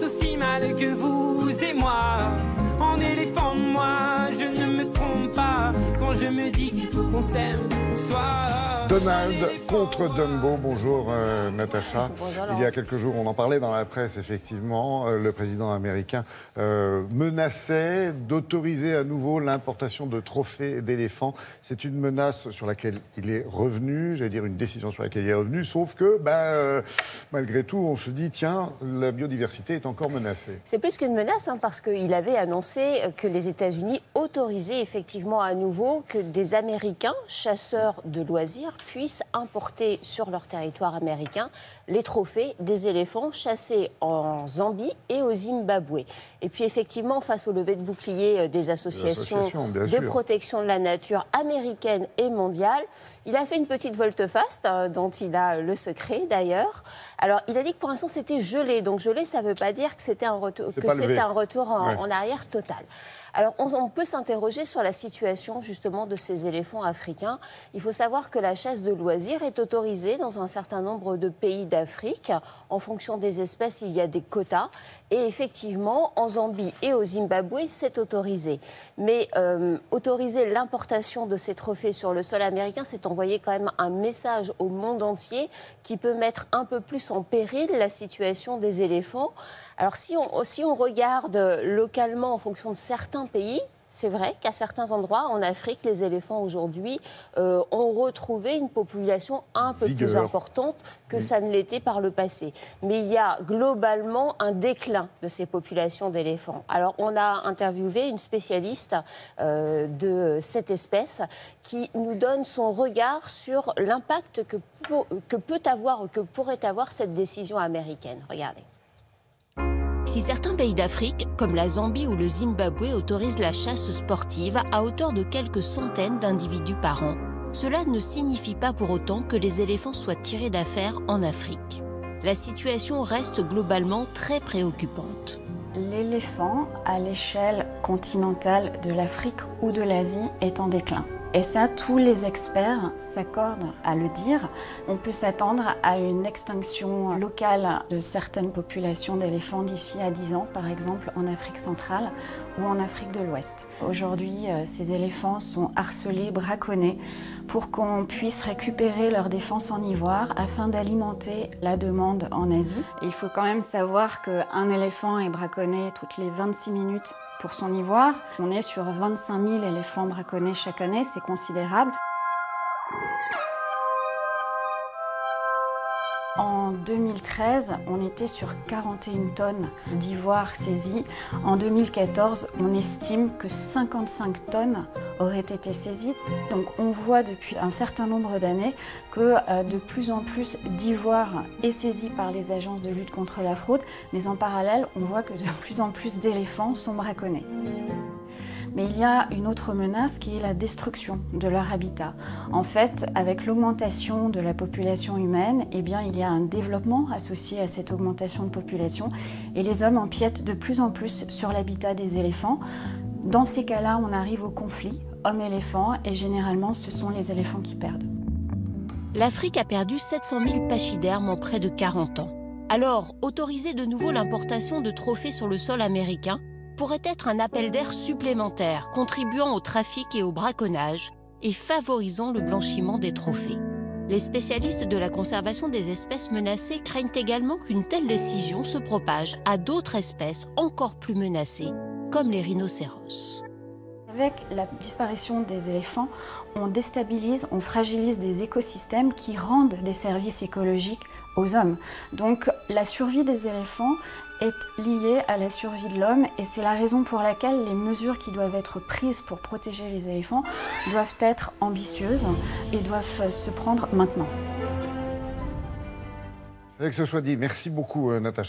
aussi mal que vous et moi. En éléphant, moi, je ne me trompe pas quand je me dis qu'il faut qu'on s'aime, qu'on soit. Donald contre Dumbo. Bonjour Natacha. Bonjour, il y a quelques jours, on en parlait dans la presse, effectivement, le président américain menaçait d'autoriser à nouveau l'importation de trophées d'éléphants. C'est une menace sur laquelle il est revenu, j'allais dire une décision sur laquelle il est revenu, sauf que, malgré tout, on se dit, tiens, la biodiversité est encore menacée. C'est plus qu'une menace, parce qu'il avait annoncé que les États-Unis autorisaient effectivement à nouveau que des Américains, chasseurs de loisirs, puissent importer sur leur territoire américain les trophées des éléphants chassés en Zambie et au Zimbabwe. Et puis effectivement, face au lever de bouclier des associations de protection de la nature américaine et mondiale, il a fait une petite volte-face, dont il a le secret d'ailleurs. Alors, il a dit que pour l'instant c'était gelé. Donc gelé, ça ne veut pas dire que c'était un retour en arrière total. Alors, on peut s'interroger sur la situation justement de ces éléphants africains. Il faut savoir que la chasse de loisirs est autorisée dans un certain nombre de pays d'Afrique. En fonction des espèces, il y a des quotas. Et effectivement, en Zambie et au Zimbabwe, c'est autorisé. Mais autoriser l'importation de ces trophées sur le sol américain, c'est envoyer quand même un message au monde entier qui peut mettre un peu plus en péril la situation des éléphants. Alors, si on regarde localement en fonction de certains pays, c'est vrai qu'à certains endroits en Afrique, les éléphants aujourd'hui ont retrouvé une population un peu plus importante que ça ne l'était par le passé. Mais il y a globalement un déclin de ces populations d'éléphants. Alors, on a interviewé une spécialiste de cette espèce qui nous donne son regard sur l'impact que pourrait avoir cette décision américaine. Regardez. Si certains pays d'Afrique, comme la Zambie ou le Zimbabwe, autorisent la chasse sportive à hauteur de quelques centaines d'individus par an, cela ne signifie pas pour autant que les éléphants soient tirés d'affaire en Afrique. La situation reste globalement très préoccupante. L'éléphant, à l'échelle continentale de l'Afrique ou de l'Asie, est en déclin. Et ça, tous les experts s'accordent à le dire. On peut s'attendre à une extinction locale de certaines populations d'éléphants d'ici à 10 ans, par exemple en Afrique centrale ou en Afrique de l'Ouest. Aujourd'hui, ces éléphants sont harcelés, braconnés, pour qu'on puisse récupérer leur défense en ivoire afin d'alimenter la demande en Asie. Et il faut quand même savoir qu'un éléphant est braconné toutes les 26 minutes pour son ivoire. On est sur 25 000 éléphants braconnés chaque année, c'est considérable. En 2013, on était sur 41 tonnes d'ivoire saisies. En 2014, on estime que 55 tonnes auraient été saisies. Donc on voit depuis un certain nombre d'années que de plus en plus d'ivoire est saisi par les agences de lutte contre la fraude, mais en parallèle, on voit que de plus en plus d'éléphants sont braconnés. Mais il y a une autre menace qui est la destruction de leur habitat. En fait, avec l'augmentation de la population humaine, il y a un développement associé à cette augmentation de population et les hommes empiètent de plus en plus sur l'habitat des éléphants. Dans ces cas-là, on arrive au conflit homme-éléphant et généralement, ce sont les éléphants qui perdent. L'Afrique a perdu 700 000 pachydermes en près de 40 ans. Alors, autoriser de nouveau l'importation de trophées sur le sol américain pourrait être un appel d'air supplémentaire, contribuant au trafic et au braconnage et favorisant le blanchiment des trophées. Les spécialistes de la conservation des espèces menacées craignent également qu'une telle décision se propage à d'autres espèces encore plus menacées, comme les rhinocéros. Avec la disparition des éléphants, on déstabilise, on fragilise des écosystèmes qui rendent des services écologiques aux hommes. Donc la survie des éléphants est liée à la survie de l'homme et c'est la raison pour laquelle les mesures qui doivent être prises pour protéger les éléphants doivent être ambitieuses et doivent se prendre maintenant. Il fallait que ce soit dit. Merci beaucoup, Natacha.